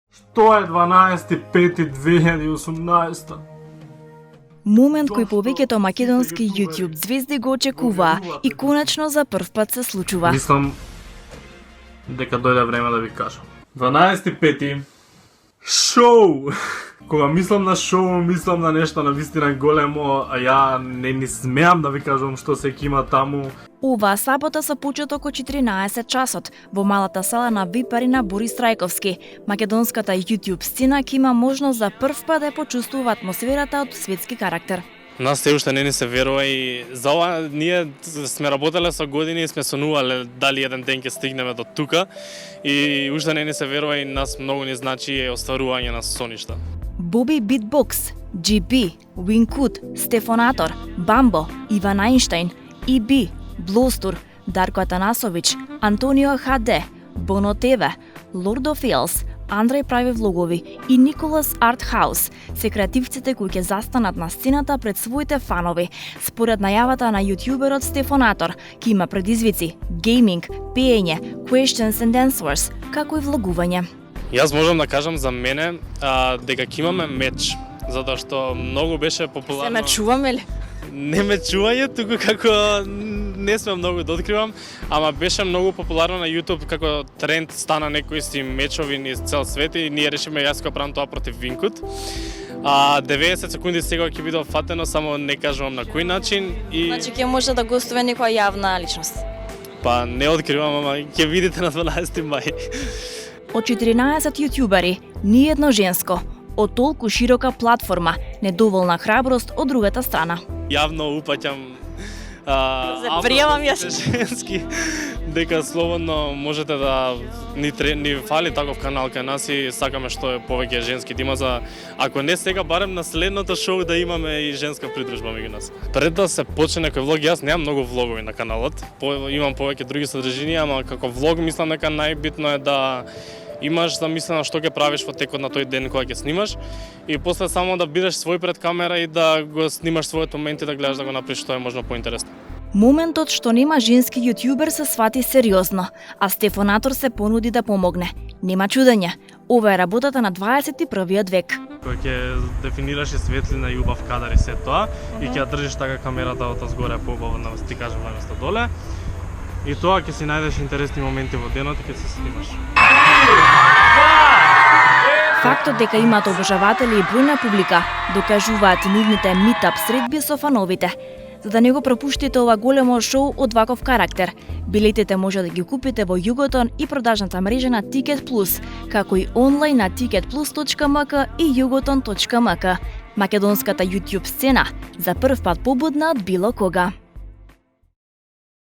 Што е 12.5.2018? Момент кој повеќето македонски YouTube звезди го очекуваа и конечно за прв пат се случува. Мислам дека дојде време да ви кажам. 12.5. Шоу! Кога мислам на шоу, мислам на нешто на вистина големо, а ја не смеам да ви кажам што се има таму. Оваа сабота со почеток од 14 часот во малата сала на VIP Арена Борис Трајковски, македонската YouTube сцена ќе има можност за прв пат да почувствува атмосферата од светски карактер. Нас се уште не се верува и за ова ние сме работеле со години и сме сонувале дали еден ден ќе стигнеме до тука и уште не се верува и нас многу ни значи остварување на соништа. Боби Битбокс, GB, Wingkut, Стефонатор, Бамбо, Иван Ајнштајн, EB, Блостур, Дарко Атанасович, Антонио ХД, Боно ТВ, Lord of Hills, Андреј прави влогови и Николас Арт Хаус се креативците кои ќе застанат на сцената пред своите фанови. Според најавата на јутјуберот Стефонатор, ќе има предизвици, гейминг, пеење, questions and answers, како и влогување. Јас можам да кажам за мене дека ќе имаме меч, затоа што многу беше популарно. Се ме чуваме ли? Не ме чување, туку како не сме многу да откривам, ама беше многу популарно на YouTube како тренд стана некои си мечови низ цел свет и ние решиме јас ќе правам тоа против Wingkut. 90 секунди сега ќе биде фатено, само не кажувам на кој начин и Значи ќе може да гостува некоја јавна личност. па не откривам, ама ќе видите на 12 мај. Од 14 јутјубери, ни едно женско. Од толку широка платформа, недоволна храброст од другата страна. Јавно упаќам пријавам јас. женски дека слободно можете да ни фали таков канал кај нас и сакаме што е повеќе женски да има за ако не сега барем на следното шоу да имаме и женска придружба меѓу нас. Пред да се почне некој влог, јас немам многу влогови на каналот. Имам повеќе други содржини, ама како влог мислам дека најбитно е да имаш замислено што ќе правиш во текот на тој ден кога ќе снимаш и после само да бидеш свој пред камера и да го снимаш својот момент и да гледаш да го направиш што е можно поинтересно. Моментот што нема женски јутјубер се свати сериозно, а Стефонатор се понуди да помогне. Нема чудење, ова е работата на 21 век. Кога ќе дефинираш и светлина и убав кадар и се тоа и ќе ја држиш така камерата од згоре поубаво, ти кажам наместо доле. И тоа ќе си најдеш интересни моменти во денот и ќе се снимаш. Фактот дека имаат обожаватели и бројна публика докажуваат нивните митап средби со фановите. За да не го пропуштите ова големо шоу од ваков карактер, билетите може да ги купите во Југотон и продажната мрежа на Ticket Plus, како и онлайн на ticketplus.mk и jugoton.mk. Македонската YouTube сцена за прв пат побудна од било кога.